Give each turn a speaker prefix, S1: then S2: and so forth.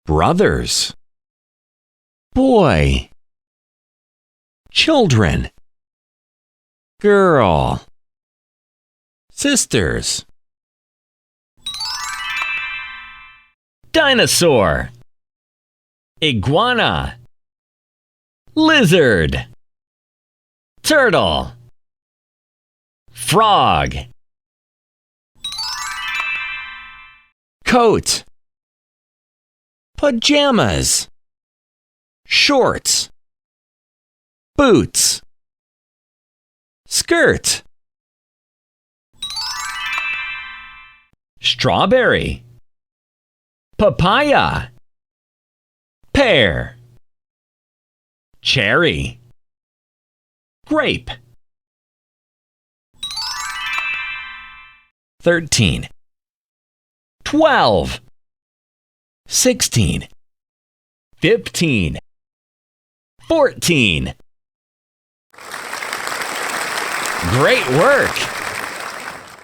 S1: brothers, boy, children, girl, sisters, dinosaur, iguana, lizard, turtle, frog, coat, pajamas, shorts, boots, skirt, strawberry, papaya, pear, cherry, grape. 13, 12, 16, 15, 14. Great work!